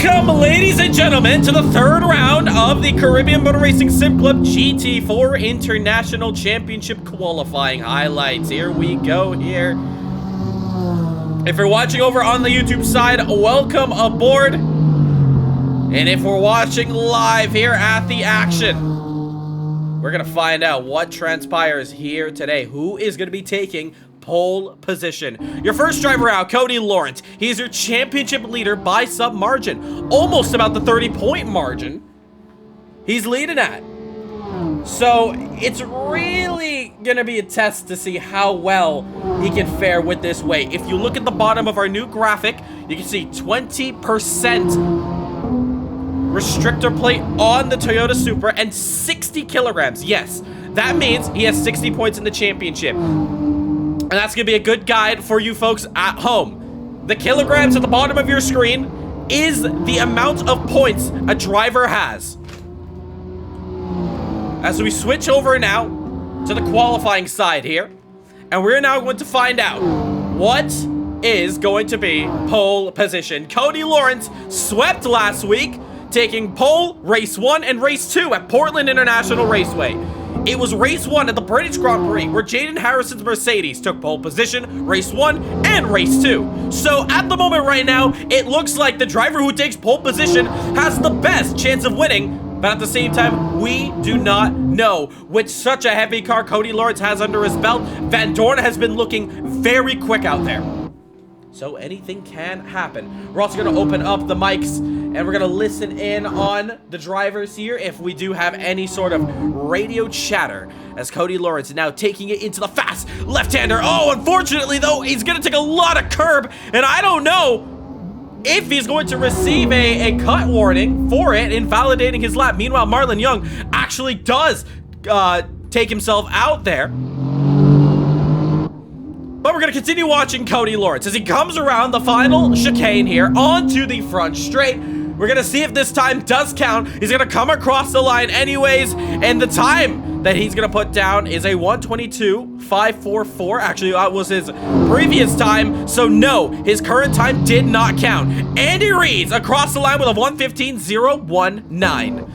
Welcome, ladies and gentlemen, to the third round of the Caribbean Motor Racing Sim Club GT4 International Championship qualifying highlights. Here we go here. If you're watching over on the YouTube side, welcome aboard. And if we're watching live here at the action, we're going to find out what transpires here today. Who is going to be taking pole position? Your first driver out, Cody Lawrence. He's your championship leader by sub margin, almost about the 30-point margin he's leading at. So it's really gonna be a test to see how well he can fare with this weight. If you look at the bottom of our new graphic, you can see 20% restrictor plate on the Toyota Supra and 60 kilograms. Yes, that means he has 60 points in the championship. And that's going to be a good guide for you folks at home. The kilograms at the bottom of your screen is the amount of points a driver has. As we switch over now to the qualifying side here, and we're now going to find out what is going to be pole position. Cody Lawrence swept last week, taking pole, race 1 and race 2 at Portland International Raceway. It was race 1 at the British Grand Prix where Jaden Harrison's Mercedes took pole position, race 1 and race 2. So at the moment right now, it looks like the driver who takes pole position has the best chance of winning. But at the same time, we do not know. With such a heavy car Cody Lawrence has under his belt, Van Dorn has been looking very quick out there. So anything can happen. We're also going to open up the mics and we're going to listen in on the drivers here if we do have any sort of radio chatter, as Cody Lawrence is now taking it into the fast left-hander. Oh, unfortunately, though, he's going to take a lot of curb, and I don't know if he's going to receive a cut warning for it, invalidating his lap. Meanwhile, Marlon Young actually does take himself out there. But we're going to continue watching Cody Lawrence as he comes around the final chicane here onto the front straight. We're going to see if this time does count. He's going to come across the line anyways, and the time that he's going to put down is a 1:22.544. Actually, that was his previous time, so no, his current time did not count. Andy Reid's across the line with a 1:15.019.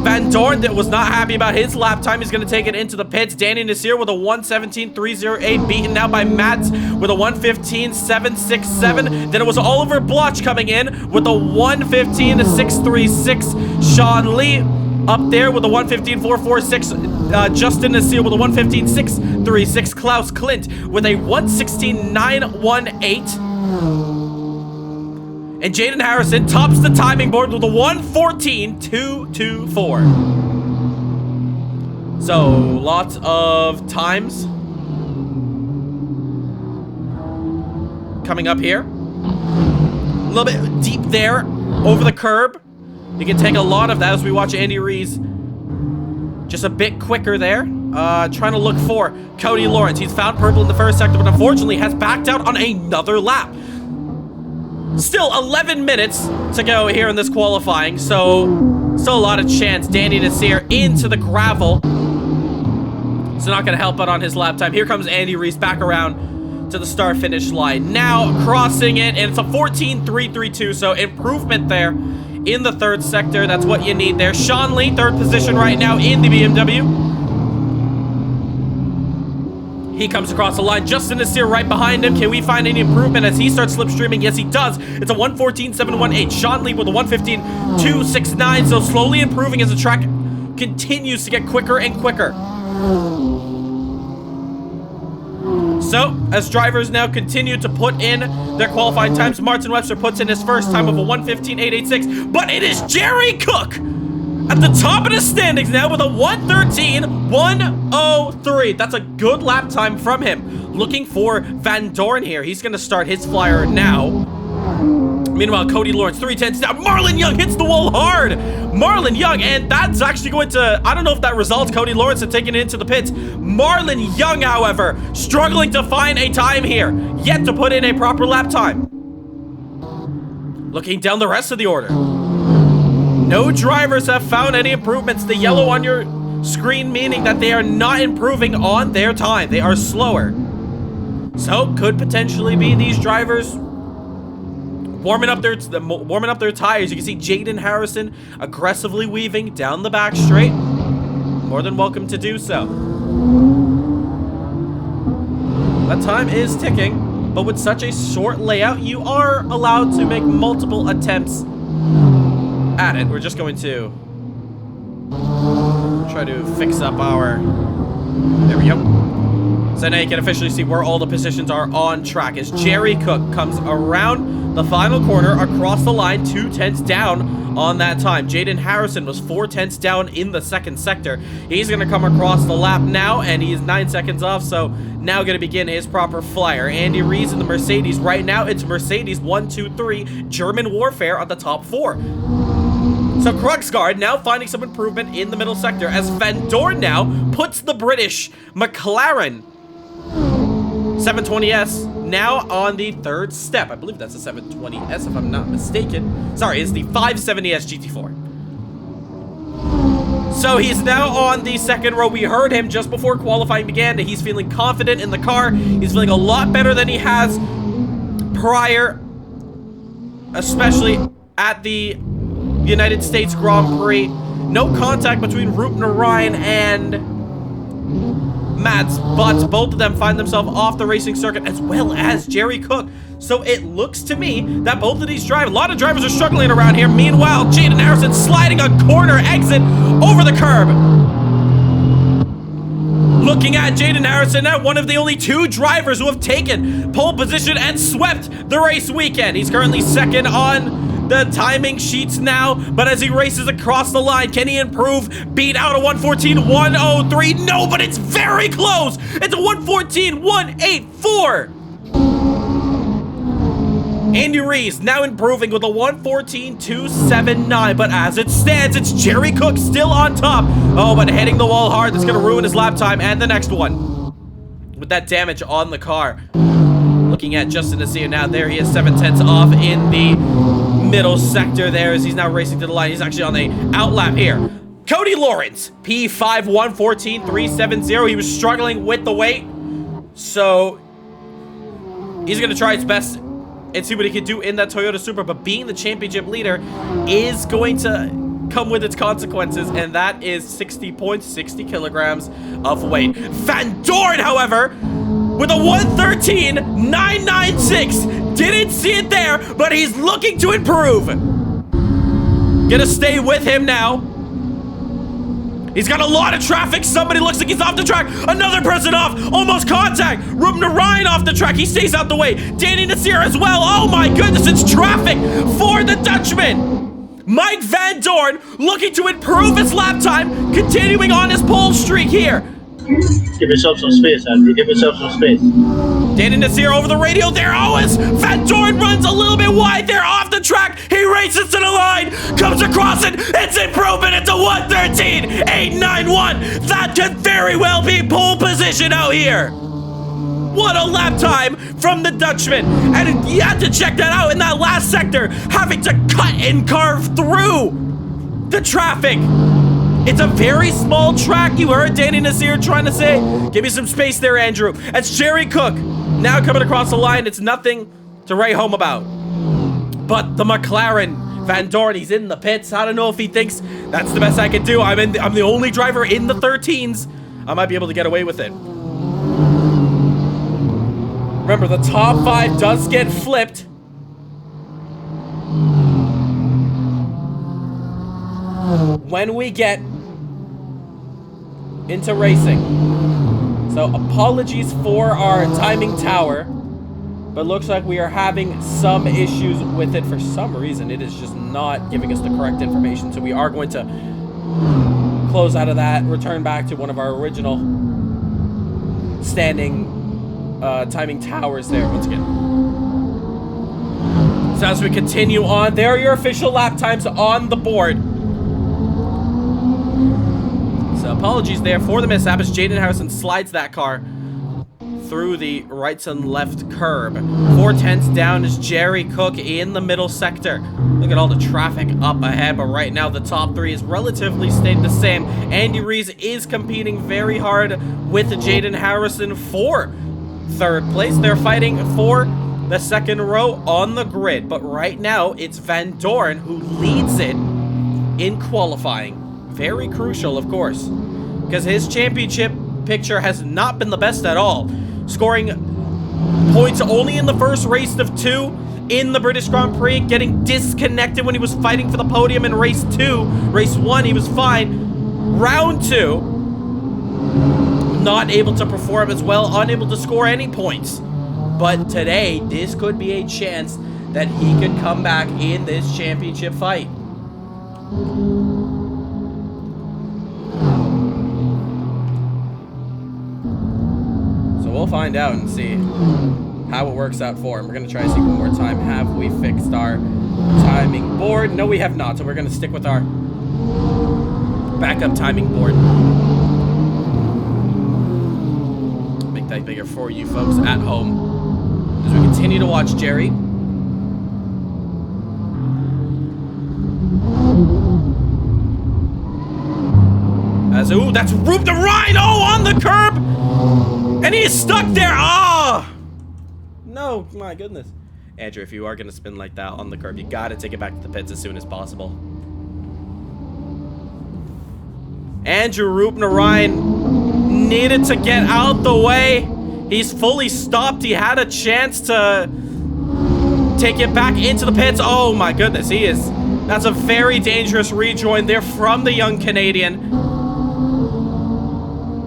Van Dorn that was not happy about his lap time. He's going to take it into the pits. Danny Nasir with a 1:17.308, beaten now by Mats with a 1:15.767. Then it was Oliver Bloch coming in with a 1:15.636. Sean Lee up there with a 1:15.446. Justin Nasir with a 1:15.636. Klaus Klint with a 1:16.918. And Jaden Harrison tops the timing board with a 1:14.224. So, lots of times coming up here. A little bit deep there, over the curb. You can take a lot of that as we watch Andy Rees just a bit quicker there. Trying to look for Cody Lawrence. He's found purple in the first sector, but unfortunately has backed out on another lap. Still 11 minutes to go here in this qualifying, so still a lot of chance. Danny Nasir into the gravel. So not going to help out on his lap time. Here comes Andy Rees back around to the start-finish line. Now crossing it, and it's a 14.332, so improvement there in the third sector. That's what you need there. Sean Lee, third position right now in the BMW. He comes across the line. Justin Nasir right behind him. Can we find any improvement as he starts slipstreaming? Yes, he does. It's a 1:14.718. Sean Lee with a 1:15.269. So slowly improving as the track continues to get quicker and quicker. So, as drivers now continue to put in their qualifying times, Martin Webster puts in his first time of a 1:15.886. But it is Jerry Cook at the top of the standings now with a 1:13.103. That's a good lap time from him. Looking for Van Dorn here. He's going to start his flyer now. Meanwhile, Cody Lawrence, 3:10s down. Marlon Young hits the wall hard. Marlon Young, and that's actually going to, I don't know if that results Cody Lawrence in taking it into the pits. Marlon Young, however, struggling to find a time here. Yet to put in a proper lap time. Looking down the rest of the order. No drivers have found any improvements. The yellow on your screen meaning that they are not improving on their time. They are slower. So, could potentially be these drivers warming up their tires. You can see Jaden Harrison aggressively weaving down the back straight. More than welcome to do so. That time is ticking, but with such a short layout, you are allowed to make multiple attempts at it. We're just going to try to fix up our... There we go. So now you can officially see where all the positions are on track as Jerry Cook comes around the final corner across the line, 2 tenths down on that time. Jaden Harrison was 4 tenths down in the second sector. He's going to come across the lap now, and he is 9 seconds off, so now going to begin his proper flyer. Andy Rees in the Mercedes. Right now, it's Mercedes 1, 2, 3, German Warfare on the top 4. So Krugsgaard now finding some improvement in the middle sector as Van Dorn now puts the British McLaren 720S now on the 3rd step. I believe that's a 720S if I'm not mistaken. Sorry, it's the 570S GT4. So he's now on the 2nd row. We heard him just before qualifying began. He's feeling confident in the car. He's feeling a lot better than he has prior, especially at the United States Grand Prix. No contact between Rupner Ryan and Mads, but both of them find themselves off the racing circuit, as well as Jerry Cook. So it looks to me that both of these drivers, a lot of drivers are struggling around here. Meanwhile, Jaden Harrison sliding a corner exit over the curb. Looking at Jaden Harrison now, one of the only 2 drivers who have taken pole position and swept the race weekend. He's currently 2nd on the timing sheets now, but as he races across the line, can he improve? Beat out a 1:14.103. No, but it's very close. It's a 1:14.184. Andy Rees now improving with a 1:14.279, but as it stands, it's Jerry Cook still on top. Oh, but hitting the wall hard. That's going to ruin his lap time and the next one with that damage on the car. Looking at Justin Nassir now, there he is 7 tenths off in the middle sector there as he's now racing to the line. He's actually on the outlap here. Cody Lawrence, P5 1:14.370. He was struggling with the weight, so he's going to try his best and see what he can do in that Toyota Supra, but being the championship leader is going to come with its consequences, and that is 60 kilograms of weight. Van Dorn, however, with a 1:13.996. Didn't see it there, but he's looking to improve. Gonna stay with him now. He's got a lot of traffic. Somebody looks like he's off the track. Another person off. Almost contact. Rupner Ryan off the track. He stays out the way. Danny Nassir as well. Oh my goodness, it's traffic for the Dutchman. Mike Van Dorn looking to improve his lap time, continuing on his pole streak here. Give yourself some space, Andrew. Give yourself some space. Danny Nassir over the radio. There always. Van Dorn runs a little bit wide there off the track. He races to the line. Comes across it. It's improvement. It's a 1:13.891. That could very well be pole position out here. What a lap time from the Dutchman. And you had to check that out in that last sector. Having to cut and carve through the traffic. It's a very small track. You heard Danny Nassir trying to say, give me some space there, Andrew. That's Jerry Cook now coming across the line. It's nothing to write home about. But the McLaren, Van Dorn, he's in the pits. I don't know if he thinks that's the best I can do. I'm the only driver in the 13s. I might be able to get away with it. Remember, the top 5 does get flipped. When we get into racing. So apologies for our timing tower, but looks like we are having some issues with it for some reason. It is just not giving us the correct information, so we are going to close out of that, return back to one of our original standing timing towers there once again. So as we continue on, there are your official lap times on the board. So apologies there for the mishap as Jaden Harrison slides that car through the right and left curb. 4 tenths down is Jerry Cook in the middle sector. Look at all the traffic up ahead, but right now the top 3 is relatively stayed the same. Andy Rees is competing very hard with Jaden Harrison for 3rd place. They're fighting for the second row on the grid. But right now, it's Van Doorn who leads it in qualifying. Very crucial, of course, because his championship picture has not been the best at all. Scoring points only in the first race of 2 in the British Grand Prix, getting disconnected when he was fighting for the podium in race 2. Race 1, he was fine. Round 2, not able to perform as well, unable to score any points. But today, this could be a chance that he could come back in this championship fight. So we'll find out and see how it works out for him. We're going to try to see one more time. Have we fixed our timing board? No, we have not. So we're going to stick with our backup timing board. Make that bigger for you folks at home as we continue to watch Jerry. Ooh, that's Rube the Rhino on the curb! And he is stuck there! Ah! Oh! No, my goodness. Andrew, if you are going to spin like that on the curb, you got to take it back to the pits as soon as possible. Andrew Rube Ryan needed to get out the way. He's fully stopped. He had a chance to take it back into the pits. Oh my goodness, he is. That's a very dangerous rejoin there from the young Canadian.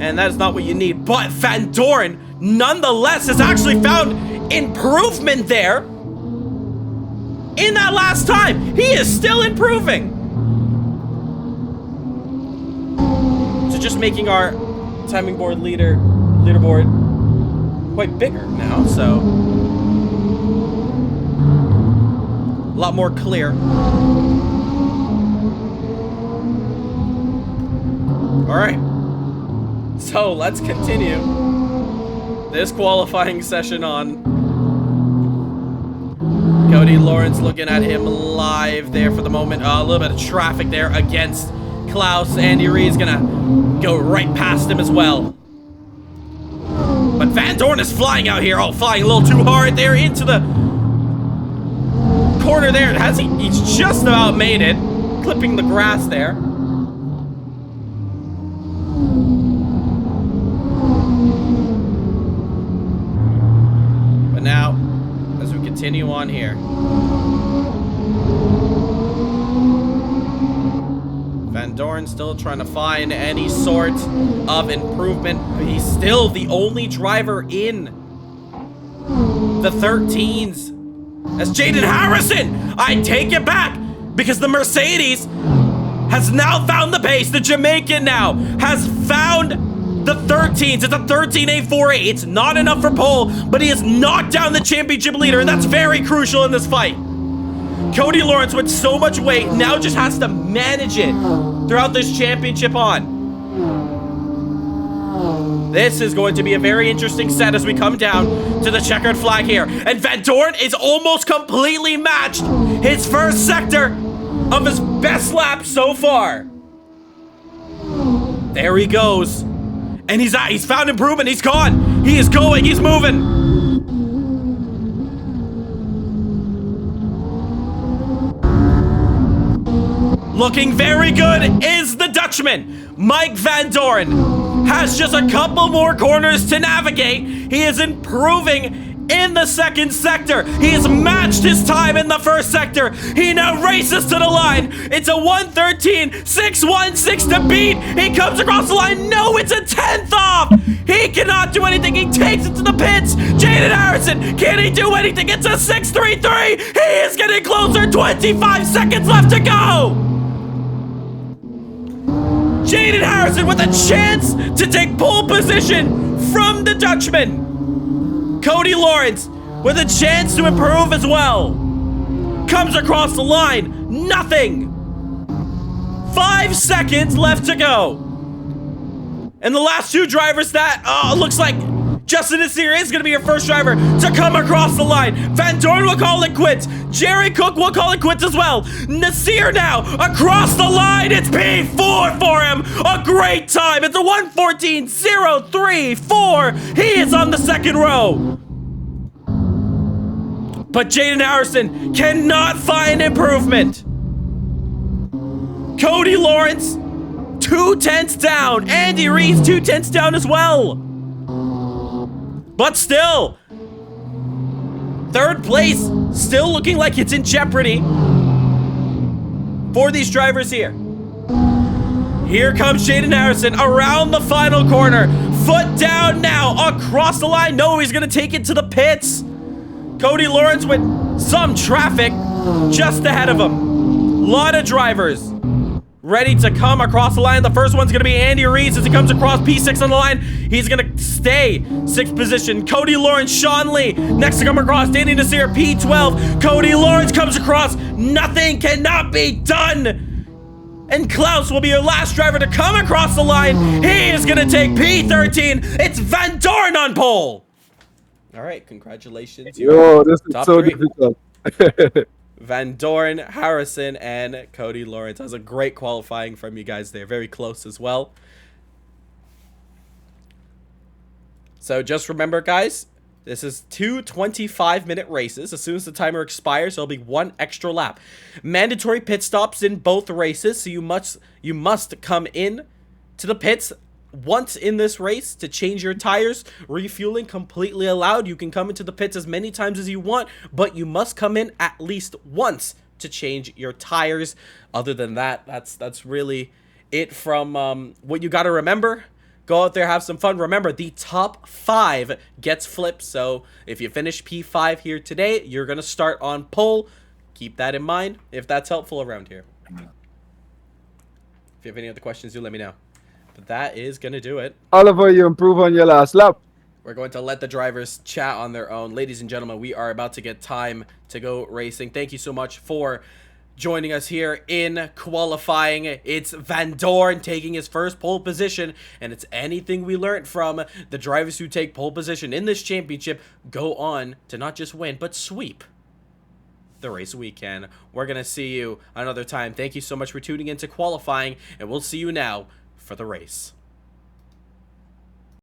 And that is not what you need. But Van Doorn, nonetheless, has actually found improvement there in that last time. He is still improving. So just making our timing board leaderboard quite bigger now, so a lot more clear. All right. So let's continue this qualifying session on. Cody Lawrence looking at him live there for the moment. A little bit of traffic there against Klaus. Andy Reid's gonna go right past him as well. But Van Doorn is flying out here. Oh, flying a little too hard there into the corner there. He's just about made it. Clipping the grass there. Now, as we continue on here, Van Doorn still trying to find any sort of improvement. He's still the only driver in the 13s. As Jaden Harrison, I take it back, because the Mercedes has now found the pace. The Jamaican now has found the 13s. It's a 13.848. It's not enough for pole, but he has knocked down the championship leader, and that's very crucial in this fight. Cody Lawrence, with so much weight, now just has to manage it throughout this championship on. This is going to be a very interesting set as we come down to the checkered flag here. And Van Doorn is almost completely matched his first sector of his best lap so far. There he goes. And he's found improvement. He's gone. He is going. He's moving. Looking very good is the Dutchman. Mike Van Doorn has just a couple more corners to navigate. He is improving in the second sector. He has matched his time in the first sector. He now races to the line. It's a 1:13.616 to beat. He comes across the line. No, it's a 10th off. He cannot do anything. He takes it to the pits. Jaden Harrison, can he do anything? It's a 6:33. He is getting closer. 25 seconds left to go. Jaden Harrison with a chance to take pole position from the Dutchman. Cody Lawrence with a chance to improve as well. Comes across the line. Nothing. 5 seconds left to go. And the last two drivers that, looks like Justin Nasir is going to be your first driver to come across the line. Van Doorn will call it quits. Jerry Cook will call it quits as well. Nasir now across the line. It's P4 for him. A great time. It's a 1:14.034. He is on the second row. But Jaden Harrison cannot find improvement. Cody Lawrence, 2/10 down. Andy Reid's 2/10 down as well. But still, third place still looking like it's in jeopardy for these drivers here. Here comes Jaden Harrison around the final corner. Foot down now, across the line. No, he's gonna take it to the pits. Cody Lawrence with some traffic just ahead of him. Lot of drivers ready to come across the line. The first one's gonna be Andy Reid as he comes across P6 on the line. He's gonna stay 6th position. Cody Lawrence, Sean Lee, next to come across, Danny Nasir, P12. Cody Lawrence comes across. Nothing cannot be done. And Klaus will be your last driver to come across the line. He is gonna take P13. It's Van Dorn on pole. All right, congratulations. Yo, this is Top so 3. difficult. Van Dorn, Harrison, and Cody Lawrence. That was a great qualifying from you guys there. Very close as well. So just remember, guys, this is 2 25-minute races. As soon as the timer expires, there'll be 1 extra lap. Mandatory pit stops in both races, so you must come in to the pits once in this race to change your tires. Refueling completely allowed. You can come into the pits as many times as you want, but you must come in at least once to change your tires. Other than that, that's really it from what you got to remember. Go out there, have some fun. Remember, the top 5 gets flipped. So if you finish P5 here today, you're going to start on pole. Keep that in mind if that's helpful around here. If you have any other questions, do let me know. But that is going to do it. Oliver, you improve on your last lap. We're going to let the drivers chat on their own. Ladies and gentlemen, we are about to get time to go racing. Thank you so much for joining us here in qualifying. It's Van Dorn taking his first pole position, and it's anything we learned from the drivers who take pole position in this championship go on to not just win, but sweep the race weekend. We're going to see you another time. Thank you so much for tuning in to qualifying, and we'll see you now for the race.